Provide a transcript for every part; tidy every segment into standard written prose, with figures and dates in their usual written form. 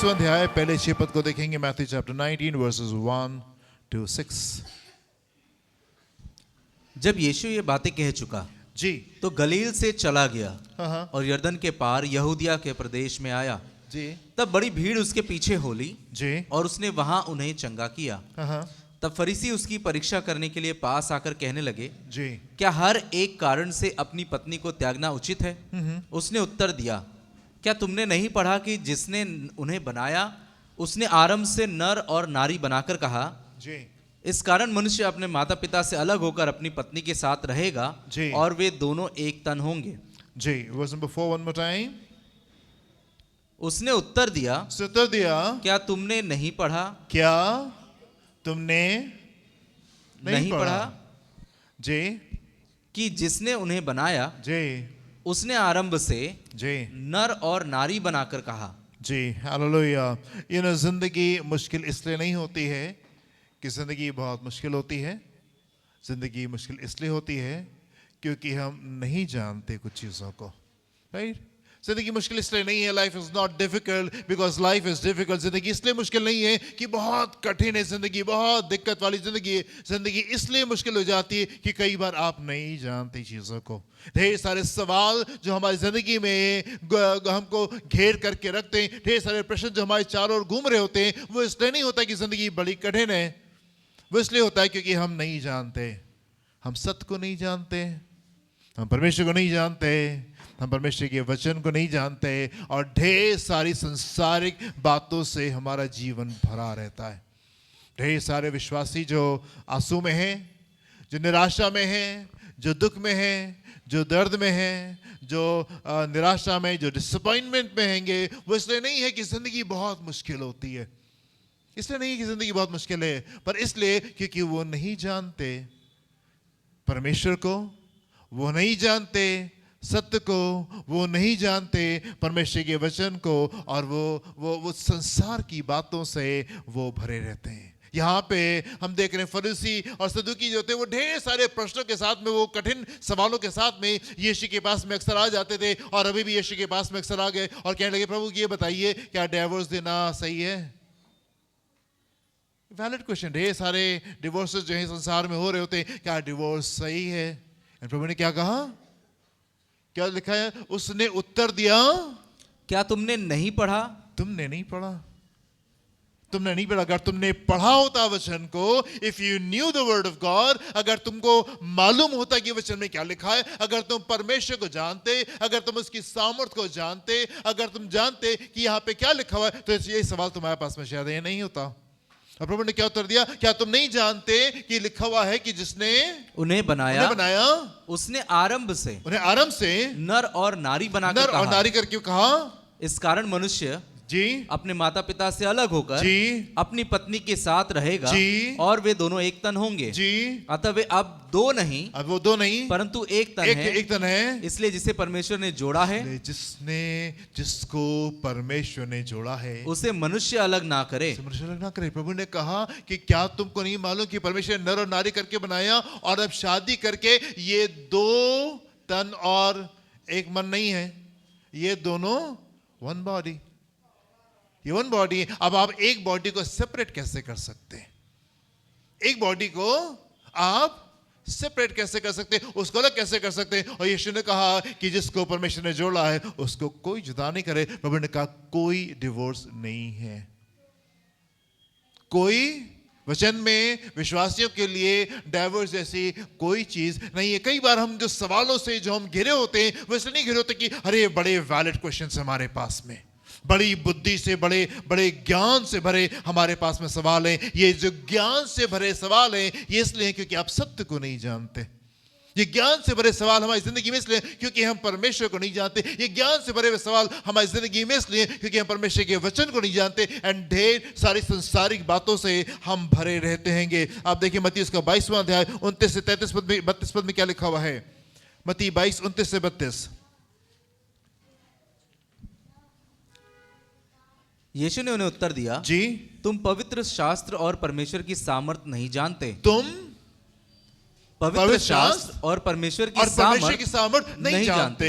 22वां अध्याय पहले 6 पद को देखेंगे। Matthew chapter 19 versus 1 to 6। जब यीशु ये बातें कह चुका जी तो गलील से चला गया हाँ और यरदन के पार यहूदिया के प्रदेश में आया। जी तब बड़ी भीड़ उसके पीछे हो ली जी और उसने वहां उन्हें चंगा किया। हाँ तब फरीसी उसकी परीक्षा करने के लिए पास आकर कहने लगे, जी क्या हर एक कारण से अपनी पत्नी को त्यागना उचित है? उसने उत्तर दिया, क्या तुमने नहीं पढ़ा कि जिसने उन्हें बनाया उसने आरंभ से नर और नारी बनाकर कहा, जी इस कारण मनुष्य अपने माता पिता से अलग होकर अपनी पत्नी के साथ रहेगा जी। और वे दोनों एक तन होंगे। जी verse number 4 one more time। उसने उत्तर दिया, उत्तर दिया, क्या तुमने नहीं पढ़ा? क्या तुमने नहीं पढ़ा जी कि जिसने उन्हें बनाया जी उसने आरंभ से जी नर और नारी बनाकर कहा। जी हालेलुया। जिंदगी मुश्किल इसलिए नहीं होती है कि जिंदगी बहुत मुश्किल होती है। जिंदगी मुश्किल इसलिए होती है क्योंकि हम नहीं जानते कुछ चीज़ों को, राइट। जिंदगी मुश्किल इसलिए नहीं है, life is not difficult because life is difficult. जिंदगी इसलिए मुश्किल नहीं है कि बहुत कठिन है जिंदगी, बहुत दिक्कत वाली जिंदगी है। जिंदगी इसलिए मुश्किल हो जाती है कि कई बार आप नहीं जानते चीज़ों को। ढेर सारे सवाल जो हमारी जिंदगी में हमको घेर करके रखते हैं, ढेर सारे प्रश्न जो हमारे चारों ओर घूम रहे होते हैं, वो इसलिए नहीं होता कि जिंदगी बड़ी कठिन है, वो इसलिए होता है क्योंकि हम नहीं जानते। हम सत्य को नहीं जानते, हम परमेश्वर को नहीं जानते, हम परमेश्वर के वचन को नहीं जानते, और ढेर सारी संसारिक बातों से हमारा जीवन भरा रहता है। ढेर सारे विश्वासी जो आंसू में हैं, जो निराशा में हैं, जो दुख में हैं, जो दर्द में हैं, जो निराशा में, जो डिसअपॉइंटमेंट में हैंगे, वो इसलिए नहीं है कि जिंदगी बहुत मुश्किल होती है, इसलिए नहीं कि जिंदगी बहुत मुश्किल है, पर इसलिए क्योंकि वो नहीं जानते परमेश्वर को, वो नहीं जानते सत्य को, वो नहीं जानते परमेश्वर के वचन को, और वो संसार की बातों से वो भरे रहते हैं। यहाँ पे हम देख रहे हैं फरीसी और सदूकी जो थे वो ढेर सारे प्रश्नों के साथ में, वो कठिन सवालों के साथ में यीशु के पास में अक्सर आ जाते थे, और अभी भी यीशु के पास में अक्सर आ गए और कहने लगे, प्रभु ये बताइए क्या डिवोर्स देना सही है? Valid question. ढेर सारे डिवोर्सेस जो है संसार में हो रहे होते हैं, क्या डिवोर्स सही है? प्रभु ने क्या कहा, क्या लिखा है? उसने उत्तर दिया, क्या तुमने नहीं पढ़ा? तुमने नहीं पढ़ा, तुमने नहीं पढ़ा। अगर तुमने पढ़ा होता वचन को, if you new the word of God, अगर तुमको मालूम होता कि वचन में क्या लिखा है, अगर तुम परमेश्वर को जानते, अगर तुम उसकी सामर्थ को जानते, अगर तुम जानते कि यहाँ पे क्या लिखा हुआ है, तो ये सवाल तुम्हारे पास में शायद ये नहीं होता। और प्रभु ने क्या उत्तर दिया, क्या तुम नहीं जानते कि लिखा हुआ है कि जिसने उन्हें बनाया उसने आरंभ से उन्हें आरंभ से नर और नारी बनाकर नर और नारी करके कहा। इस कारण मनुष्य जी अपने माता पिता से अलग होकर जी अपनी पत्नी के साथ रहेगा जी और वे दोनों एक तन होंगे। जी अतः वे अब दो नहीं, अब वो दो नहीं परंतु एक तन है। एक तन है। इसलिए जिसे परमेश्वर ने जोड़ा है, जिसको परमेश्वर ने जोड़ा है, उसे मनुष्य अलग ना करे। मनुष्य अलग ना करे। प्रभु ने कहा कि क्या तुमको नहीं मालूम कि परमेश्वर ने नर और नारी करके बनाया, और अब शादी करके ये दो तन और एक मन नहीं है, ये दोनों वन बॉडी, ये वन बॉडी। अब आप एक बॉडी को सेपरेट कैसे कर सकते हैं? एक बॉडी को आप सेपरेट कैसे कर सकते हैं, उसको अलग कैसे कर सकते हैं? और यीशु ने कहा कि जिसको परमेश्वर ने जोड़ा है उसको कोई जुदा नहीं करे। प्रभु ने कहा कोई डिवोर्स नहीं है, कोई वचन में विश्वासियों के लिए डाइवोर्स जैसी कोई चीज नहीं है। कई बार हम जो सवालों से जो हम घिरे होते हैं, वो इसलिए नहीं घिरे होते कि अरे बड़े वैलिड क्वेश्चन हमारे पास में, बड़ी बुद्धि से, बड़े बड़े ज्ञान से भरे हमारे पास में सवाल हैं। ये जो ज्ञान से भरे सवाल हैं, ये इसलिए हैं क्योंकि आप सत्य को नहीं जानते। ये ज्ञान से भरे सवाल हमारी जिंदगी में इसलिए क्योंकि हम परमेश्वर को नहीं जानते। ये ज्ञान से भरे हुए सवाल हमारी जिंदगी में इसलिए क्योंकि हम परमेश्वर के वचन को नहीं जानते, एंड ढेर सारी संसारिक बातों से हम भरे रहते हैंगे। आप देखिए मत्ती उसका 22वां अध्याय 29 से 33 पद में, 32 पद में क्या लिखा हुआ है? मत्ती 22 29 से 32। यीशु ने उन्हें उत्तर दिया, जी तुम पवित्र शास्त्र और परमेश्वर की सामर्थ नहीं जानते। तुम पवित्र शास्त्र और परमेश्वर की सामर्थ नहीं जानते,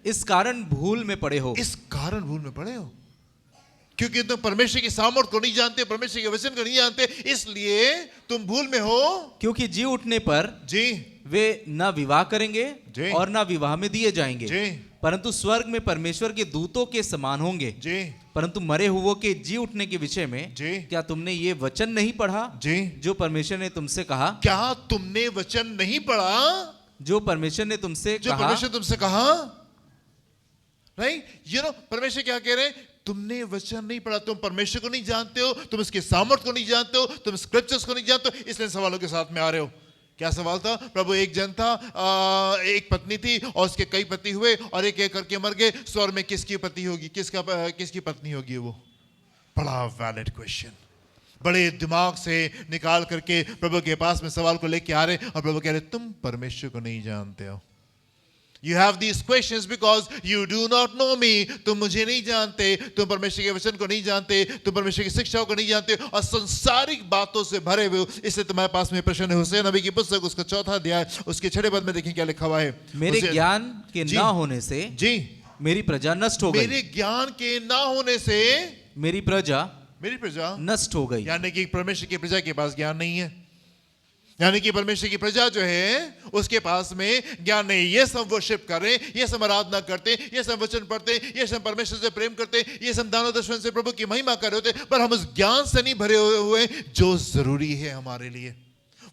इस कारण भूल में पड़े हो। इस कारण भूल में पड़े हो। क्योंकि तुम परमेश्वर की सामर्थ को नहीं जानते, परमेश्वर के वचन को नहीं जानते, इसलिए तुम भूल में हो। क्योंकि जी उठने पर जी वे न विवाह करेंगे जी। और न विवाह में दिए जाएंगे, जी परंतु स्वर्ग में परमेश्वर के दूतों के समान होंगे। जी परंतु मरे हुओं के जी उठने के विषय में जी क्या तुमने ये वचन नहीं पढ़ा जी। जो परमेश्वर ने तुमसे कहा? क्या तुमने वचन नहीं पढ़ा जो परमेश्वर ने तुमसे जो कहा। परमेश्वर तुमसे कहा? राइट, परमेश्वर क्या कह रहे हैं? तुमने वचन नहीं पढ़ा, तुम परमेश्वर को नहीं जानते हो, तुम इसके सामर्थ को नहीं जानते हो, तुम स्क्रिप्चर्स को नहीं जानते हो, इसलिए सवालों के साथ में आ रहे हो। क्या सवाल था? प्रभु, एक जन था, एक पत्नी थी और उसके कई पति हुए और एक एक करके मर गए, स्वर्ग में किसकी पति होगी, किसकी पत्नी होगी? वो बड़ा वैलिड क्वेश्चन, बड़े दिमाग से निकाल करके प्रभु के पास में सवाल को लेके आ रहे, और प्रभु कह रहे तुम परमेश्वर को नहीं जानते हो। You have these questions because you do not know me. तुम मुझे नहीं जानते, तुम परमेश्वर के वचन को नहीं जानते, तुम परमेश्वर की शिक्षाओं को नहीं जानते और संसारिक बातों से भरे हुए हो। इसलिए तुम्हारे पास में प्रश्न है। हुसैन नबी की पुस्तक उसका 4 अध्याय उसके 6 पद में देखें क्या लिखा हुआ है। मेरे ज्ञान के ना होने से जी मेरी प्रजा नष्ट हो गई। मेरे ज्ञान के ना होने से मेरी प्रजा नष्ट हो गई। यानी कि परमेश्वर की प्रजा के पास ज्ञान नहीं है, यानी कि परमेश्वर की प्रजा जो है उसके पास में ज्ञान नहीं। ये सब वर्शिप कर रहे, ये सब आराधना करते, ये सब वचन पढ़ते, ये सब परमेश्वर से प्रेम करते, ये सब दानो दर्शन से प्रभु की महिमा कर रहे होते, पर हम उस ज्ञान से नहीं भरे हुए जो जरूरी है हमारे लिए।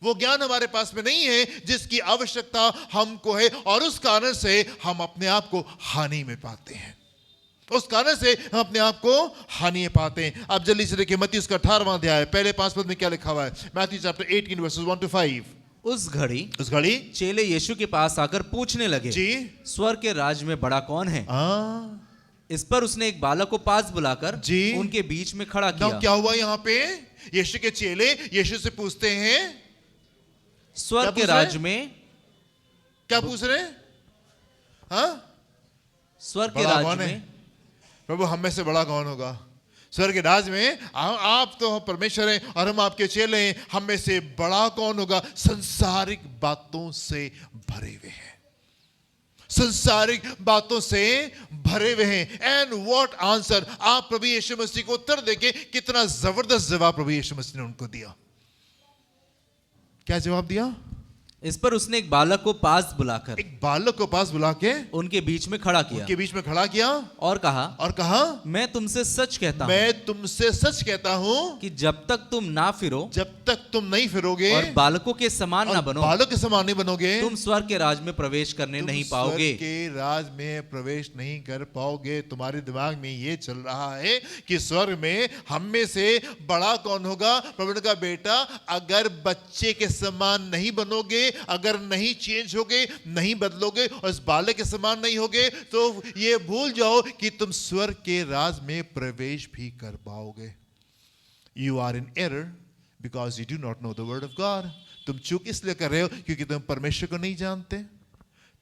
वो ज्ञान हमारे पास में नहीं है जिसकी आवश्यकता हमको है, और उस कारण से हम अपने आप को हानि में पाते हैं, उस कारण से हम अपने आप को हानि पाते हैं। आप जल्दी से देखिए मत्ती उसका 18वां अध्याय पहले 5 पद में क्या लिखा हुआ है। Matthew chapter 18 versus 1 to 5। उस घड़ी चेले यीशु के पास आकर पूछने लगे, जी स्वर्ग के राज में बड़ा कौन है? इस पर उसने एक बालक को पास बुलाकर जी उनके बीच में खड़ा किया। क्या हुआ यहाँ पे? यीशु के चेले यीशु से पूछते हैं स्वर्ग के राज में क्या पूछ रहे? स्वर्ग के राज में प्रभु हम में से बड़ा कौन होगा? स्वर्ग के राज में आप तो परमेश्वर हैं और हम आपके चेले हैं, हम में से बड़ा कौन होगा? संसारिक बातों से भरे हुए हैं, संसारिक बातों से भरे हुए हैं। And what answer? आप प्रभु यीशु मसीह को उत्तर देके कितना जबरदस्त जवाब प्रभु यीशु मसीह ने उनको दिया। क्या जवाब दिया? इस पर उसने एक बालक को पास बुलाकर, एक बालक को पास बुला के उनके बीच में खड़ा किया, उनके बीच में खड़ा किया और कहा मैं तुमसे सच कहता हूं, मैं तुमसे सच कहता हूं कि जब तक तुम ना फिरो, जब तक तुम नहीं फिरोगे और बालकों के समान ना बनो, बालक के समान नहीं बनोगे, तुम स्वर्ग के राज में प्रवेश करने नहीं पाओगे। स्वर्ग के राज में प्रवेश नहीं कर पाओगे। तुम्हारे दिमाग में ये चल रहा है कि स्वर्ग में हम में से बड़ा कौन होगा? प्रभु का बेटा, अगर बच्चे के समान नहीं बनोगे, अगर नहीं चेंज होगे, नहीं बदलोगे और इस बालक के समान नहीं होगे, तो ये भूल जाओ कि तुम स्वर्ग के राज में प्रवेश भी कर पाओगे। You are in error because you do not know the word of God. तुम चूक इसलिए कर रहे हो क्योंकि तुम परमेश्वर को नहीं जानते,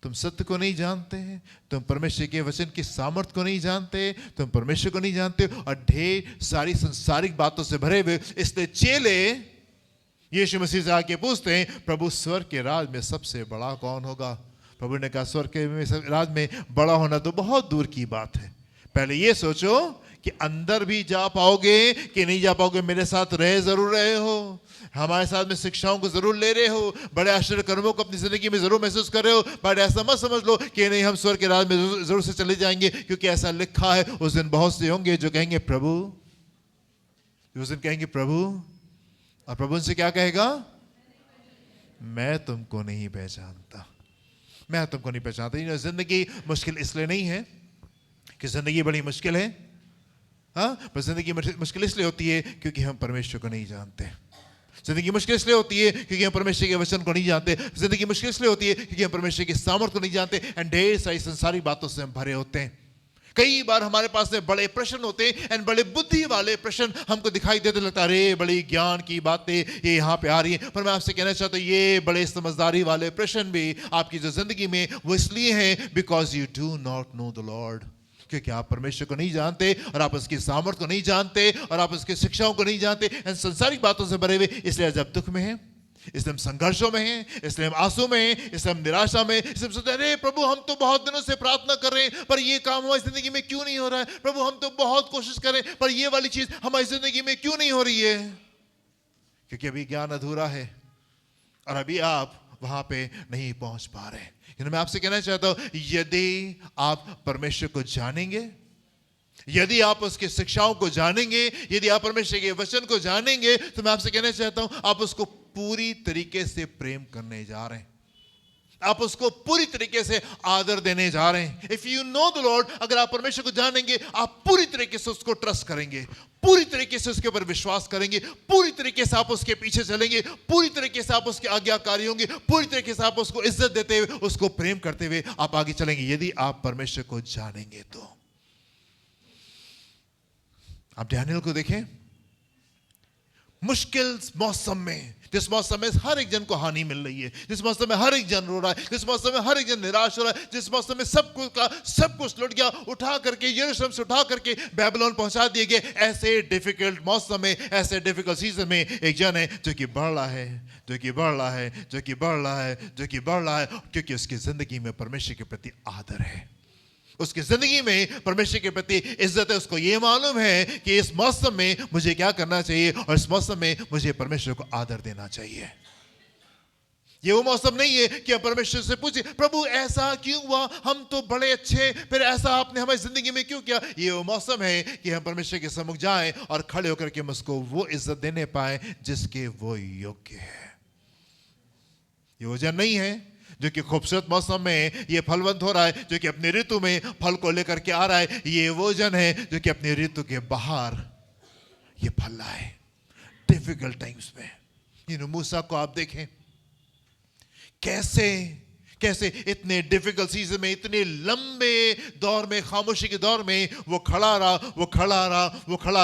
तुम सत्य को नहीं जानते हैं, तुम परमेश्वर के वचन की सामर्थ को नहीं जानते, तुम परमेश्वर को नहीं जानते और ढेर सारी संसारिक बातों से भरे हुए। इसलिए चेले यीशु मसीह से आके पूछते हैं, प्रभु स्वर्ग के राज में सबसे बड़ा कौन होगा? प्रभु ने कहा स्वर्ग के राज में बड़ा होना तो बहुत दूर की बात है। पहले ये सोचो कि अंदर भी जा पाओगे कि नहीं जा पाओगे। मेरे साथ जरूर रहे हो, हमारे साथ में शिक्षाओं को जरूर ले रहे हो, बड़े आश्चर्य कर्मों को अपनी जिंदगी में जरूर महसूस कर रहे हो, बट ऐसा मत समझ लो कि नहीं हम स्वर्ग के राज में जरूर से चले जाएंगे, क्योंकि ऐसा लिखा है उस दिन बहुत से होंगे जो कहेंगे प्रभु, उस दिन कहेंगे प्रभु, और प्रभु उनसे क्या कहेगा? मैं तुमको नहीं पहचानता, मैं तुमको नहीं पहचानता। जिंदगी मुश्किल इसलिए नहीं है कि जिंदगी बड़ी मुश्किल है, पर जिंदगी मुश्किल इसलिए होती है क्योंकि हम परमेश्वर को नहीं जानते। जिंदगी मुश्किल इसलिए होती है क्योंकि हम परमेश्वर के वचन को नहीं जानते। जिंदगी मुश्किल इसलिए होती है क्योंकि हम परमेश्वर की सामर्थ को नहीं जानते एंड ढेर सारी संसारिक बातों से हम भरे होते हैं। कई बार हमारे पास में बड़े प्रश्न होते हैं एंड बड़े बुद्धि वाले प्रश्न हमको दिखाई देते, लगता है अरे बड़ी ज्ञान की बातें ये यहाँ पे आ रही हैं। पर मैं आपसे कहना चाहता हूँ ये बड़े समझदारी वाले प्रश्न भी आपकी जो जिंदगी में वो इसलिए हैं because you do not know the Lord, क्योंकि आप परमेश्वर को नहीं जानते और आप उसकी सामर्थ को नहीं जानते और आप उसकी शिक्षाओं को नहीं जानते एंड संसारिक बातों से भरे हुए। इसलिए जब दुख में है, इसलिए हम संघर्षों में हैं, इसलिए हम आंसू में हैं, इसलिए हम निराशा में, इसलिए हम सोचते हैं अरे प्रभु हम तो बहुत दिनों से प्रार्थना कर रहे हैं पर ये काम हमारी जिंदगी में क्यों नहीं हो रहा है। प्रभु हम तो बहुत कोशिश कर रहे हैं पर ये वाली चीज हमारी जिंदगी में क्यों नहीं हो रही है। क्योंकि अभी ज्ञान अधूरा है और अभी आप वहां पे नहीं पहुंच पा रहे। मैं आपसे कहना चाहता हूं यदि आप परमेश्वर को जानेंगे, यदि आप उसकी शिक्षाओं को जानेंगे, यदि आप परमेश्वर के वचन को जानेंगे तो मैं आपसे कहना चाहता हूं आप उसको पूरी तरीके से प्रेम करने जा रहे हैं, आप उसको पूरी तरीके से आदर देने जा रहे हैं। If you know the Lord, अगर आप परमेश्वर को जानेंगे आप पूरी तरीके से उसको ट्रस्ट करेंगे, पूरी तरीके से उसके ऊपर विश्वास करेंगे, पूरी तरीके से आप उसके पीछे चलेंगे, पूरी तरीके से आप उसके आज्ञाकारी होंगे, पूरी तरीके से आप उसको इज्जत देते हुए, उसको प्रेम करते हुए आप आगे चलेंगे। यदि आप परमेश्वर को जानेंगे तो आप डैनियल को देखें, मुश्किल मौसम में, जिस मौसम में हर एक जन को हानि मिल रही है, जिस मौसम में हर एक जन रो रहा है, जिस मौसम में हर एक जन निराश हो रहा है, जिस मौसम में सब कुछ लुट गया, उठा करके यरूशलेम से उठा करके बैबिलोन पहुंचा दिए गए, ऐसे डिफिकल्ट मौसम में, ऐसे डिफिकल्ट सीजन में एक जन है जो कि बढ़ रहा है, जो कि बढ़ रहा है, जो कि बढ़ रहा है, जो कि बढ़ रहा है, क्योंकि उसकी जिंदगी में परमेश्वर के प्रति आदर है, उसकी जिंदगी में परमेश्वर के प्रति इज्जत है। उसको ये मालूम है कि इस मौसम में मुझे क्या करना चाहिए और इस मौसम में मुझे परमेश्वर को आदर देना चाहिए। ये वो मौसम नहीं है कि हम परमेश्वर से पूछे प्रभु ऐसा क्यों हुआ, हम तो बड़े अच्छे, फिर ऐसा आपने हमारी जिंदगी में क्यों किया। ये वो मौसम है कि हम परमेश्वर के सम्मुख जाएं और खड़े होकर के हम उसको वो इज्जत देने पाए जिसके वो योग्य है। ये वो जन नहीं है जो कि खूबसूरत मौसम में ये फलवंत हो रहा है, जो कि अपनी ऋतु में फल को लेकर के आ रहा है। ये वो जन है जो कि अपनी ऋतु के बाहर ये फल रहा है डिफिकल्ट टाइम्स में। मूसा को आप देखें कैसे इतने डिफिकल्ट सीजन में, इतने लंबे दौर में, खामोशी के दौर में वो खड़ा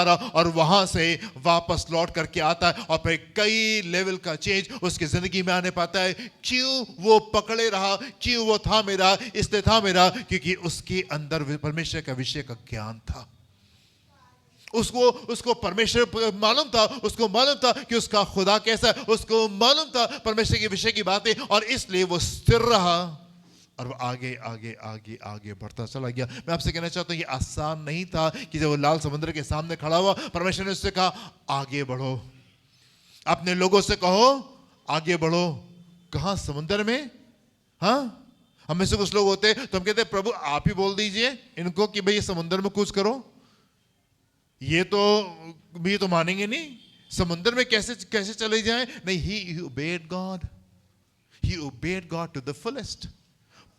रहा और वहां से वापस लौट करके आता है और फिर कई लेवल का चेंज उसकी जिंदगी में आने पाता है। क्यों वो पकड़े रहा, क्यों वो था मेरा, इसलिए था मेरा क्योंकि उसके अंदर परमेश्वर का विषय का ज्ञान था। उसको परमेश्वर मालूम था, उसको मालूम था कि उसका खुदा कैसा है, उसको मालूम था परमेश्वर के विषय की बातें, और इसलिए वो स्थिर रहा और वो आगे बढ़ता चला गया। मैं आपसे कहना चाहता हूं ये आसान नहीं था कि जब वो लाल समुद्र के सामने खड़ा हुआ परमेश्वर ने उससे कहा आगे बढ़ो, अपने लोगों से कहो आगे बढ़ो। कहां, समुद्र में? हाँ, हम में से कुछ लोग होते तो हम कहते प्रभु आप ही बोल दीजिए इनको कि भाई समुद्र में कूच करो, ये तो मानेंगे नहीं, समुद्र में कैसे चले जाएं। नहीं, he obeyed God to the fullest।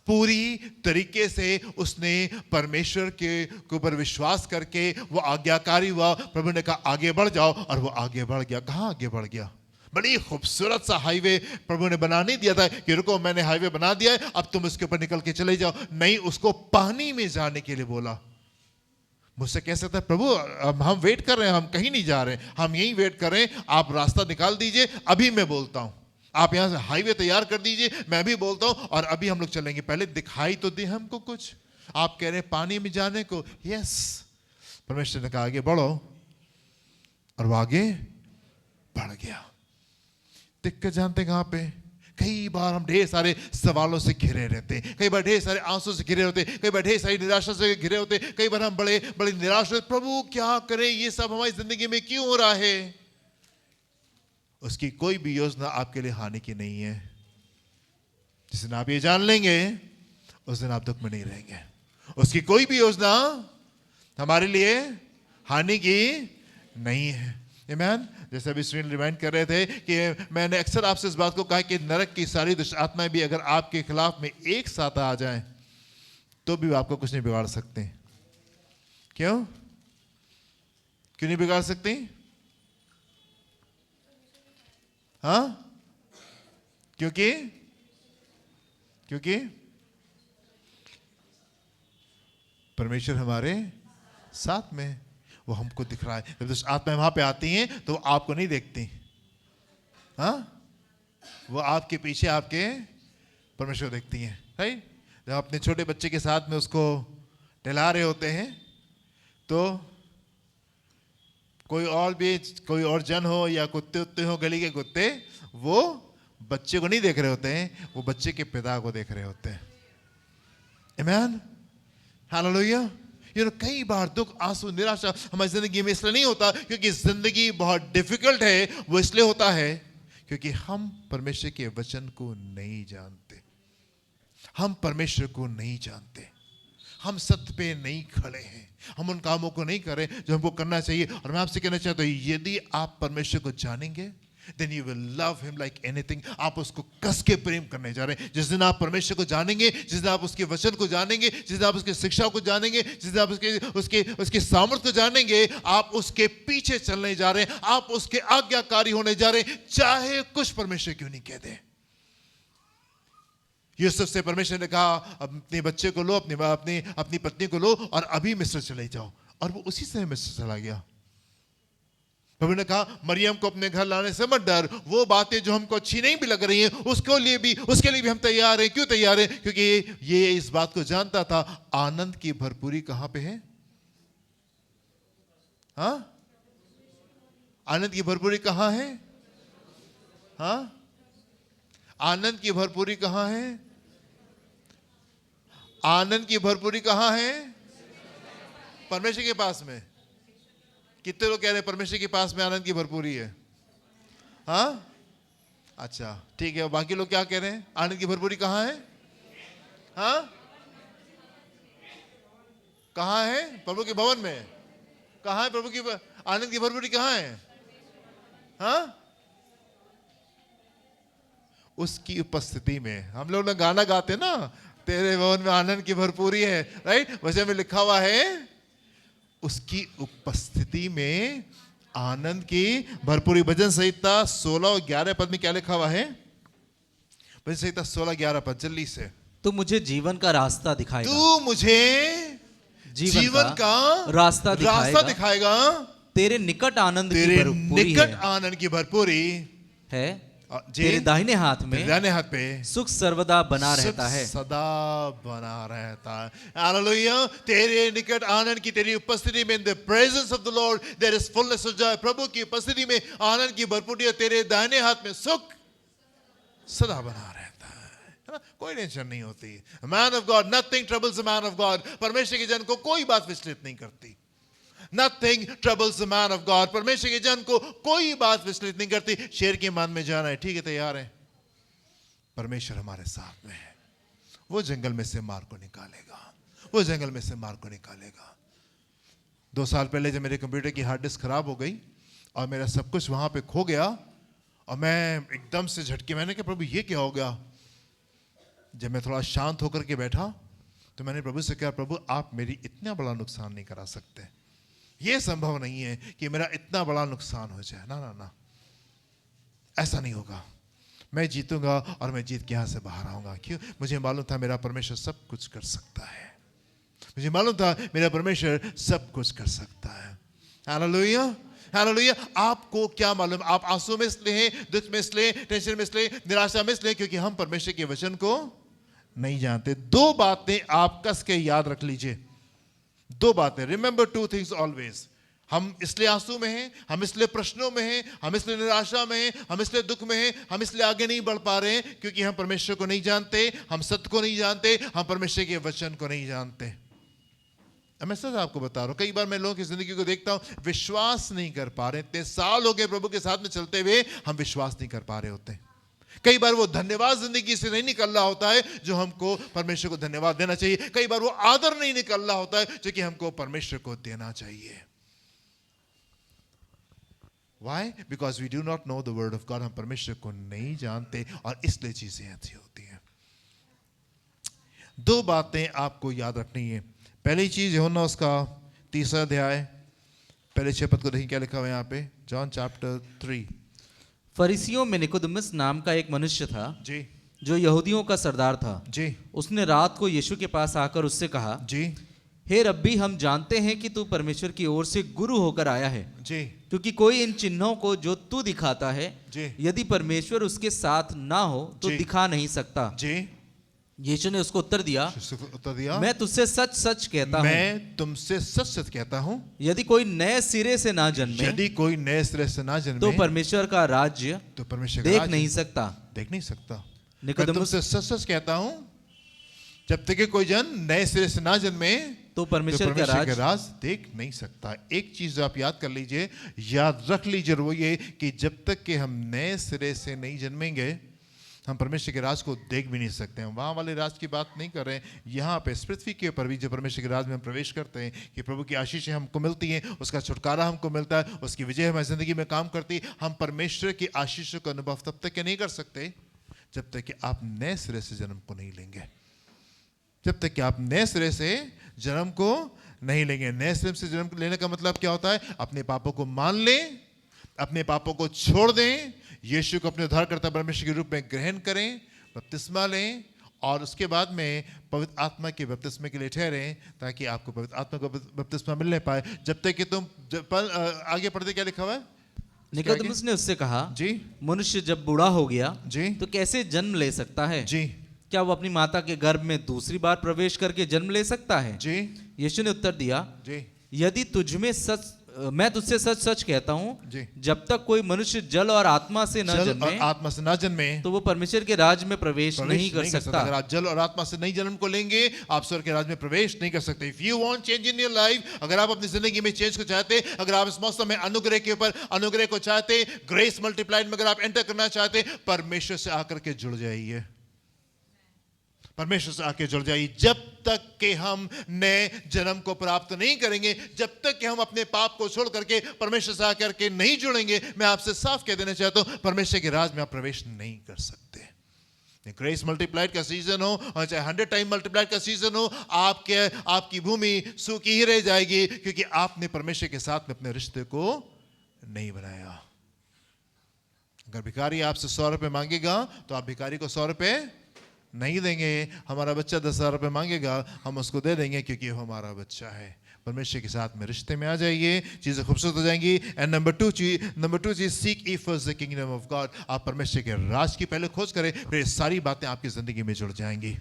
पूरी तरीके से उसने परमेश्वर के ऊपर विश्वास करके वो आज्ञाकारी हुआ। प्रभु ने कहा आगे बढ़ जाओ और वो आगे बढ़ गया। कहां आगे बढ़ गया? बड़ी खूबसूरत सा हाईवे प्रभु ने बना नहीं दिया था कि रुको मैंने हाईवे बना दिया है अब तुम इसके ऊपर निकल के चले जाओ। नहीं, उसको पानी में जाने के लिए बोला। मुझसे कह सकता है प्रभु हम वेट कर रहे हैं, हम कहीं नहीं जा रहे, हम यहीं वेट कर रहे हैं, आप रास्ता निकाल दीजिए, अभी मैं बोलता हूं, आप यहां से हाईवे तैयार कर दीजिए, मैं भी बोलता हूं और अभी हम लोग चलेंगे। पहले दिखाई तो दे हमको कुछ। आप कह रहे हैं पानी में जाने को। यस, परमेश्वर ने कहा आगे बढ़ो और वो आगे बढ़ गया। दिक्कत जानते कहां पे? कई बार हम ढेर सारे सवालों से घिरे रहते हैं, कई बार ढेर सारे आंसू से घिरे होते हैं, कई बार ढेर सारी निराशा से घिरे होते हैं, कई बार हम बड़े निराश होते। प्रभु क्या करें, ये सब हमारी जिंदगी में क्यों हो रहा है? उसकी कोई भी योजना आपके लिए हानि की नहीं है। जिस दिन आप ये जान लेंगे उस दिन आप दुख में नहीं रहेंगे। उसकी कोई भी योजना हमारे लिए हानि की नहीं है। आमीन। जैसे अभी स्टूडेंट रिमाइंड कर रहे थे कि मैंने अक्सर आपसे इस बात को कहा कि नरक की सारी दुष्ट आत्माएं भी अगर आपके खिलाफ में एक साथ आ जाएं तो भी आपको कुछ नहीं बिगाड़ सकते। क्यों नहीं बिगाड़ सकती? हाँ, क्योंकि परमेश्वर हमारे साथ में, वो हमको दिख रहा है। जब आत्माएं वहां पे आती हैं तो वो आपको नहीं देखती, हाँ, वो आपके पीछे आपके परमेश्वर देखती हैं, राइट। जब अपने छोटे बच्चे के साथ में उसको टहला रहे होते हैं तो कोई और जन हो या कुत्ते हो, गली के कुत्ते, वो बच्चे को नहीं देख रहे होते हैं, वो बच्चे के पिता को देख रहे होते हैं। आमीन, हालेलुया। कई बार दुख, आंसू, निराशा हमारी जिंदगी में इसलिए नहीं होता क्योंकि जिंदगी बहुत डिफिकल्ट है। वो इसलिए होता है क्योंकि हम परमेश्वर के वचन को नहीं जानते। हम परमेश्वर को नहीं जानते, हम सत्य पे नहीं खड़े हैं, हम उन कामों को नहीं करें जो हमको करना चाहिए। और मैं आपसे कहना चाहता हूं, यदि आप परमेश्वर को जानेंगे, then you will love him like anything। आप उसको कस के प्रेम करने जा रहे हैं। जिस दिन आप परमेश्वर को जानेंगे, जिस दिन आप उसके वचन को जानेंगे, जिस दिन आप उसकी शिक्षा को जानेंगे, जिस दिन आप उसके सामर्थ्य को जानेंगे, आप उसके पीछे चलने जा रहे हैं, आप उसके आज्ञाकारी होने जा रहे हैं, चाहे कुछ परमेश्वर क्यों नहीं कह दे। यूसुफ से परमेश्वर ने कहा, अपने बच्चे को लो, अपनी पत्नी को लो और अभी मिस्र चले जाओ, और वो उसी समय मिस्र चला गया। प्रभु ने कहा, मरियम को अपने घर लाने से मत डर, वो बातें जो हमको अच्छी नहीं भी लग रही हैं उसके लिए भी हम तैयार हैं। क्यों तैयार हैं? क्योंकि ये इस बात को जानता था, आनंद की भरपूरी कहां पे है? हाँ, आनंद की भरपूरी कहां है? हाँ, आनंद की भरपूरी कहां है? आनंद की भरपूरी कहां है? परमेश्वर के पास में। कितने लोग कह रहे हैं परमेश्वर के पास में आनंद की भरपूरी है? हाँ, अच्छा ठीक है। बाकी लोग क्या कह रहे हैं? आनंद की भरपूरी कहां है? हाँ, कहां है? प्रभु के भवन में। कहां है प्रभु की आनंद की भरपूरी? कहां है? हाँ, उसकी उपस्थिति में। हम लोग ना गाना गाते ना, तेरे भवन में आनंद की भरपूरी है, राइट? वचन में लिखा हुआ है, उसकी उपस्थिति में आनंद की भरपूरी। भजन संहिता 16 और 11 पद में क्या लिखा हुआ है? भजन संहिता 16 11 पद, जल्दी से। तू मुझे जीवन का रास्ता दिखाएगा। तू मुझे जीवन का रास्ता दिखाएगा। तेरे निकट आनंद की तेरे भरपूरी निकट है। आनंद की भरपूरी है। तेरे दाहिने हाथ में, दाहिने हाथ पे सुख सर्वदा बना रहता है। सदा बना रहता है। हालेलुया। तेरे निकट आनंद की, तेरी उपस्थिति में, in the presence of the Lord there is fullness of joy. प्रभु की उपस्थिति में आनंद की भरपूरी है। तेरे दाहिने हाथ में सुख सदा बना रहता है ना? कोई टेंशन नहीं होती। Man of God, nothing troubles the man of God. परमेश्वर के जन को कोई बात विचलित नहीं करती। Nothing troubles the man of God। परमेश्वर के जन को कोई बात विचलित नहीं करती। शेर के मान में जाना है, ठीक है, तैयार है? परमेश्वर हमारे साथ में है। वो जंगल में से मार को निकालेगा, वो जंगल में से मार को निकालेगा। 2 साल पहले जब मेरे कंप्यूटर की हार्ड डिस्क खराब हो गई और मेरा सब कुछ वहां पे खो गया, और मैं एकदम से झटके, मैंने कहा प्रभु ये क्या हो गया? जब मैं थोड़ा शांत होकर के बैठा तो मैंने प्रभु से कहा, प्रभु आप मेरी इतना बड़ा नुकसान नहीं करा सकते। ये संभव नहीं है कि मेरा इतना बड़ा नुकसान हो जाए। ना ना ना, ऐसा नहीं होगा। मैं जीतूंगा और मैं जीत के यहां से बाहर आऊंगा। क्यों? मुझे मालूम था मेरा परमेश्वर सब कुछ कर सकता है। मुझे मालूम था मेरा परमेश्वर सब कुछ कर सकता है। Hallelujah, hallelujah. आपको क्या मालूम? आप आंसू में इसलिए हैं, दुख में इसलिए, टेंशन में इसलिए, निराशा में इसलिए क्योंकि हम परमेश्वर के वचन को नहीं जानते। 2 बातें आप कस के याद रख लीजिए। 2 बातें। Remember 2 things always. हम इसलिए आंसू में हैं, हम इसलिए प्रश्नों में हैं, हम इसलिए निराशा में हैं, हम इसलिए दुख में हैं, हम इसलिए आगे नहीं बढ़ पा रहे हैं क्योंकि हम परमेश्वर को नहीं जानते, हम सत्य को नहीं जानते, हम परमेश्वर के वचन को नहीं जानते। मैं सच आपको बता रहा हूं, कई बार मैं लोगों की जिंदगी को देखता हूं, विश्वास नहीं कर पा रहे। 3 साल हो गए प्रभु के साथ में चलते हुए, हम विश्वास नहीं कर पा रहे होते। कई बार वो धन्यवाद जिंदगी से नहीं निकल रहा होता है जो हमको परमेश्वर को धन्यवाद देना चाहिए। कई बार वो आदर नहीं निकल रहा होता है जो कि हमको परमेश्वर को देना चाहिए। Why? Because we do not know the word of God। हम परमेश्वर को नहीं जानते और इसलिए चीजें ऐसी होती हैं। 2 बातें आपको याद रखनी है। पहली चीज यूहन्ना उसका 3 अध्याय पहले 6 पद को देखिए क्या लिखा हुआ है यहाँ पे। John chapter 3। फरीसियों में निकोदेमुस नाम का एक मनुष्य था जी, जो यहूदियों का सरदार था। जी, उसने रात को यीशु के पास आकर उससे कहा, जी, हे रब्बी, हम जानते हैं कि तू परमेश्वर की ओर से गुरु होकर आया है, जी, क्योंकि कोई इन चिन्हों को जो तू दिखाता है, जी, यदि परमेश्वर उसके साथ ना हो तो जी, दिखा नहीं सकता। जी। यीशु ने उसको उत्तर दिया, उसको उत्तर दिया, मैं तुझसे सच सच कहता हूँ, मैं तुमसे सच सच कहता हूँ, यदि कोई नए सिरे से ना जन्मे यदि कोई नए सिरे से ना तो जन्मे परमेश्वर का राज्य तो परमेश्वर का देख राज्य नहीं सकता। देख नहीं सकता। मैं निकोदेमुस तुमसे सच सच कहता हूँ, जब तक कि कोई जन नए सिरे से ना जन्मे तो तो परमेश्वर का परमेश्वर राज्य का राज देख नहीं सकता। एक चीज आप याद कर लीजिए, याद रख लीजिए वो ये कि जब तक कि हम नए सिरे से नहीं जन्मेंगे हम परमेश्वर के राज को देख भी नहीं सकते हैं। वहाँ वाले राज की बात नहीं कर रहे हैं, यहाँ पे इस पृथ्वी के ऊपर भी जो परमेश्वर के राज में हम प्रवेश करते हैं कि प्रभु की आशीषें हमको मिलती हैं, उसका छुटकारा हमको मिलता है, उसकी विजय हमारी जिंदगी में काम करती है। हम परमेश्वर की आशीषों का अनुभव तब तक के नहीं कर सकते जब तक कि आप नए सिरे से जन्म को नहीं लेंगे, जब तक कि आप नए सिरे से जन्म को नहीं लेंगे। नए सिरे से जन्म लेने का मतलब क्या होता है? अपने पापों को मान लें, अपने पापों को छोड़ दें, यीशु को अपने उद्धारकर्ता परमेश्वर के रूप में ग्रहण करें, बपतिस्मा लें और उसके बाद में पवित्र आत्मा के बपतिस्मे के लिए ठहरें ताकि आपको पवित्र आत्मा का बपतिस्मा मिलने पाए। जब तक कि तुम आगे पढ़ते क्या लिखा हुआ है? निकोदेमुस ने उससे कहा, जी मनुष्य जब बूढ़ा हो गया जी तो कैसे जन्म ले सकता है? जी क्या वो अपनी माता के गर्भ में दूसरी बार प्रवेश करके जन्म ले सकता है? जी यीशु ने उत्तर दिया, जी यदि तुझमें सच मैं तुझसे सच सच कहता हूँ, जी। जब तक कोई मनुष्य जल और आत्मा से न जल और जन्मे आत्मा से ना जन्मे तो वो परमेश्वर के राज में प्रवेश नहीं कर सकता। अगर आप जल और आत्मा से नहीं जन्म को लेंगे आप स्वर्ग के राज में प्रवेश नहीं कर सकते। If you want change in your life, अगर आप अपनी जिंदगी में चेंज को चाहते, अगर आप इस मौसम में अनुग्रह के ऊपर अनुग्रह को चाहते, ग्रेस मल्टीप्लाइड में अगर आप एंटर करना चाहते, परमेश्वर से आकर के जुड़ जाइए, परमेश्वर से आके जुड़ जाइए। जब तक कि हम नए जन्म को प्राप्त नहीं करेंगे, जब तक कि हम अपने पाप को छोड़ करके परमेश्वर से आकर के नहीं जुड़ेंगे, मैं आपसे साफ कह देना चाहता हूं, परमेश्वर के राज में आप प्रवेश नहीं कर सकते। ग्रेस मल्टीप्लाइड का सीजन हो और चाहे 100 टाइम मल्टीप्लाइड का सीजन हो, आपकी भूमि सूखी ही रह जाएगी क्योंकि आपने परमेश्वर के साथ में अपने रिश्ते को नहीं बनाया। अगर भिखारी आपसे 100 रुपए मांगेगा तो आप भिखारी को 100 रुपए नहीं देंगे। हमारा बच्चा 10,000 रुपये मांगेगा, हम उसको दे देंगे क्योंकि वो हमारा बच्चा है। परमेश्वर के साथ में रिश्ते में आ जाइए, चीजें खूबसूरत हो जाएंगी। एंड नंबर टू चीज, seek ye first the kingdom of God। आप परमेश्वर के राज की पहले खोज करें, फिर सारी बातें आपकी जिंदगी में जुड़ जाएंगी।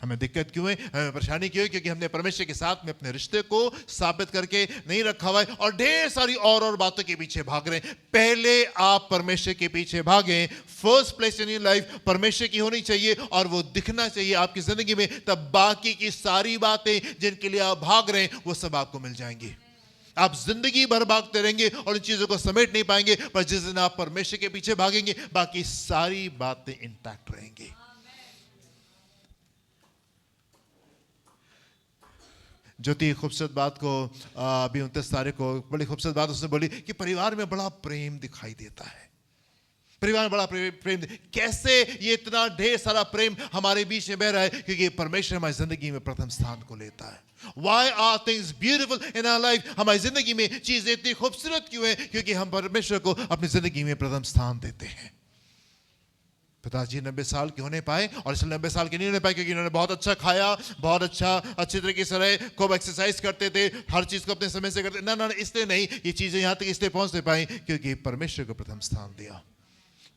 हमें दिक्कत क्यों है, हमें परेशानी क्यों है? क्योंकि हमने परमेश्वर के साथ में अपने रिश्ते को साबित करके नहीं रखा हुआ है और ढेर सारी और बातों के पीछे भाग रहे हैं। पहले आप परमेश्वर के पीछे भागें। First place in your life परमेश्वर की होनी चाहिए और वो दिखना चाहिए आपकी जिंदगी में, तब बाकी की सारी बातें जिनके लिए आप भाग रहे हैं वो सब आपको मिल जाएंगी। आप जिंदगी भर भागते रहेंगे और इन चीजों को समेट नहीं पाएंगे, पर जिस दिन आप परमेश्वर के पीछे भागेंगे बाकी सारी बातें इंटैक्ट रहेंगी। ज्योति खूबसूरत बात को अभी 29 तारीख को बड़ी खूबसूरत बात उसने बोली कि परिवार में बड़ा प्रेम दिखाई देता है, परिवार में बड़ा प्रेम। कैसे ये इतना ढेर सारा प्रेम हमारे बीच में बह रहा है? क्योंकि परमेश्वर हमारी जिंदगी में प्रथम स्थान को लेता है। Why are things beautiful in our life? हमारी जिंदगी में चीजें इतनी खूबसूरत क्यों है? क्योंकि हम परमेश्वर को अपनी जिंदगी में प्रथम स्थान देते हैं। पिताजी 90 साल के होने पाए और इसलिए 90 साल के नहीं होने पाए क्योंकि इन्होंने बहुत अच्छा खाया, बहुत अच्छी तरीके से रहे, खूब एक्सरसाइज करते थे, हर चीज को अपने समय से करते। ना इसलिए नहीं, ये चीजें यहां तक इसलिए पहुंच नहीं पाई क्योंकि परमेश्वर को प्रथम स्थान दिया।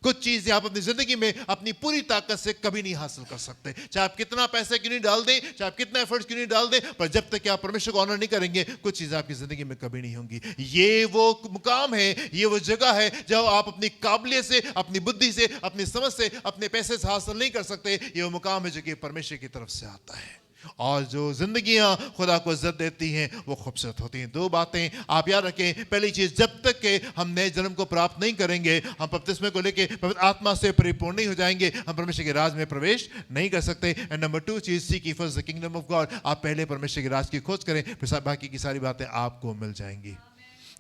कुछ चीजें आप अपनी जिंदगी में अपनी पूरी ताकत से कभी नहीं हासिल कर सकते, चाहे आप कितना पैसे क्यों नहीं डाल दें, चाहे आप कितना एफर्ट्स क्यों नहीं डाल दें, पर जब तक कि आप परमेश्वर को ऑनर नहीं करेंगे कुछ चीजें आपकी जिंदगी में कभी नहीं होंगी। ये वो मुकाम है, ये वो जगह है जब आप अपनी काबिलियत से, अपनी बुद्धि से, अपनी समझ से, अपने पैसे से हासिल नहीं कर सकते। ये वो मुकाम है जो कि परमेश्वर की तरफ से आता है और जो जिंदगियां खुदा को इज्जत देती हैं वो खूबसूरत होती हैं। 2 बातें आप याद रखें। पहली चीज, जब तक के हम नए जन्म को प्राप्त नहीं करेंगे, हम बपतिस्मे को लेके पवित्र आत्मा से परिपूर्ण नहीं हो जाएंगे, हम परमेश्वर के राज में प्रवेश नहीं कर सकते। एंड नंबर 2 चीज, seek ye first the kingdom of God। आप पहले परमेश्वर के राज की खोज करें, फिर बाकी की सारी बातें आपको मिल जाएंगी।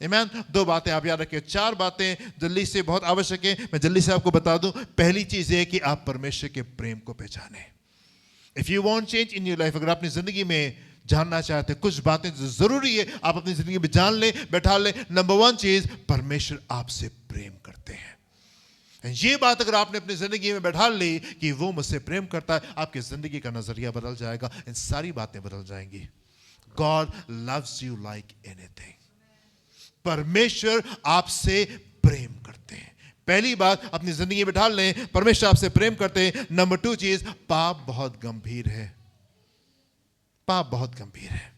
आमीन। 2 बातें आप याद रखें। 4 बातें जल्दी से बहुत आवश्यक है, मैं जल्दी से आपको बता दूं। पहली चीज है कि आप परमेश्वर के प्रेम को पहचानें। If you want change in your life, अगर अपनी जिंदगी में जानना चाहते हैं कुछ बातें जो जरूरी है आप अपनी जिंदगी में जान लें, बैठा लें। नंबर 1 चीज, परमेश्वर आपसे प्रेम करते हैं। ये बात अगर आपने अपनी जिंदगी में बैठा ली कि वो मुझसे प्रेम करता है, आपकी जिंदगी का नजरिया बदल जाएगा, इन सारी बातें बदल जाएंगी। God loves you like anything। परमेश्वर आपसे प्रेम करते हैं, पहली बात अपनी जिंदगी में ढाल लें, परमेश्वर आपसे प्रेम करते हैं। नंबर 2 चीज, पाप बहुत गंभीर है। पाप बहुत गंभीर है।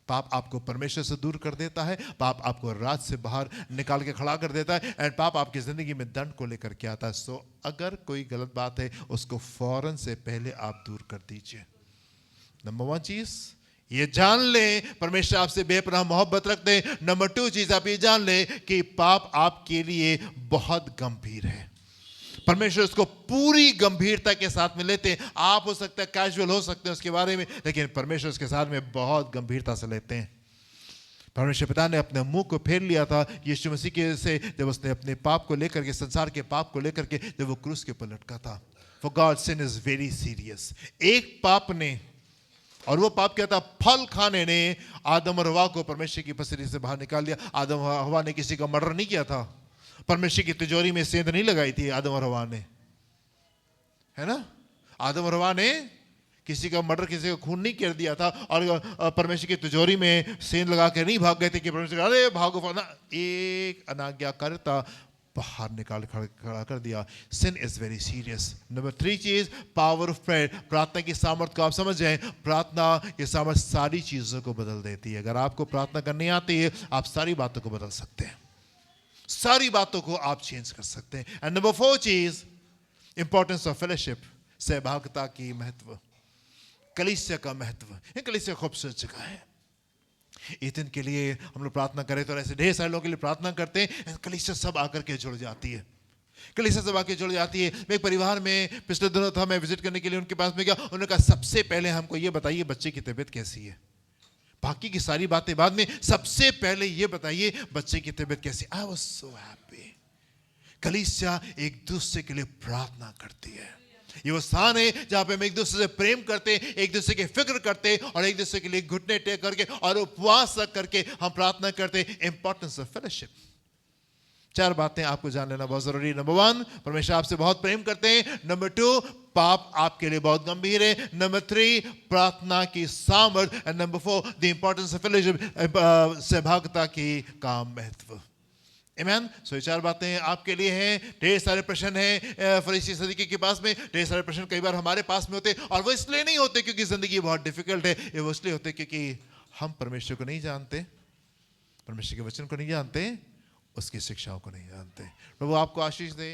पाप आपको परमेश्वर से दूर कर देता है, पाप आपको राज से बाहर निकाल के खड़ा कर देता है, एंड पाप आपकी जिंदगी में दंड को लेकर के आता है। सो अगर कोई गलत बात है उसको फौरन से पहले आप दूर कर दीजिए। नंबर 1 चीज ये जान लें, परमेश्वर आपसे बेपनाह मोहब्बत रखते हैं। नंबर 2 चीज आप ये जान लें कि पाप आपके लिए बहुत गंभीर है। परमेश्वर उसको पूरी गंभीरता के साथ में लेते हैं। आप हो सकता है कैजुअल हो सकते हैं उसके बारे में, लेकिन परमेश्वर उसके साथ में बहुत गंभीरता से लेते हैं। परमेश्वर पिता ने अपने मुंह को फेर लिया था यीशु मसीह के से, जब उसने अपने पाप को लेकर के, संसार के पाप को लेकर के, जब वो क्रूस के ऊपर लटका था। For God sin is very serious. एक पाप ने, और वो पाप क्या था, फल खाने ने आदम और हवा को परमेश्वर की पसरी से बाहर निकाल दिया। आदम और हवा ने किसी का मर्डर नहीं किया था, परमेश्वर की तिजोरी में सेंध नहीं लगाई थी आदम और हवा ने, है ना। आदम और हवा ने किसी का मर्डर, किसी का खून नहीं कर दिया था, और परमेश्वर की तिजोरी में सेंध लगा के नहीं भाग गए थे कि परमेश्वर अरे भागो ना। एक अनाज्ञाकारिता बाहर निकाल खड़ा कर दिया। सिन इज वेरी सीरियस। नंबर 3 चीज, पावर ऑफ प्रेयर। प्रार्थना की सामर्थ्य को आप समझ जाएं। प्रार्थना की सामर्थ्य सारी चीजों को बदल देती है। अगर आपको प्रार्थना करनी आती है, आप सारी बातों को बदल सकते हैं, सारी बातों को आप चेंज कर सकते हैं। एंड नंबर 4 चीज, इंपॉर्टेंस ऑफ फेलोशिप, सहभागिता की महत्व, कलीसिया का महत्व। ये कलीसिया खूबसूरत जगह है। इतने के लिए हम लोग प्रार्थना करें तो ऐसे ढेर सारे लोगों के लिए प्रार्थना करते हैं, कलीसिया सब आकर के जुड़ जाती है। कलीसिया सब आके जुड़ जाती है। मैं एक परिवार में पिछले दिनों था, मैं विजिट करने के लिए उनके पास में गया। उन्होंने कहा सबसे पहले हमको ये बताइए बच्चे की तबीयत कैसी है, बाकी की सारी बातें बाद में, सबसे पहले ये बताइए बच्चे की तबीयत कैसी। I was so happy. कलीसिया एक दूसरे के लिए प्रार्थना करती है। ये वो स्थान है जहां पे हम एक दूसरे से प्रेम करते, एक दूसरे की फिक्र करते, और एक दूसरे के लिए घुटने टेक करके और उपवास रख करके हम प्रार्थना करते। Importance of fellowship. 4 बातें आपको जान लेना बहुत जरूरी। नंबर 1, परमेश्वर आपसे बहुत प्रेम करते हैं। नंबर 2, पाप आपके लिए बहुत गंभीर है। नंबर 3, प्रार्थना की सामर्थ्य। And number 4, the importance of fellowship, सहभागिता की का महत्व। आमीन। सो ये 4 बातें आपके लिए हैं। ढेर सारे प्रश्न हैं फरीसी सदूकी के पास में, ढेर सारे प्रश्न कई बार हमारे पास में होते, और वो इसलिए नहीं होते क्योंकि जिंदगी बहुत डिफिकल्ट है, ये वो इसलिए होते क्योंकि हम परमेश्वर को नहीं जानते, परमेश्वर के वचन को नहीं जानते, उसकी शिक्षाओं को नहीं जानते। प्रभु आपको आशीष दे।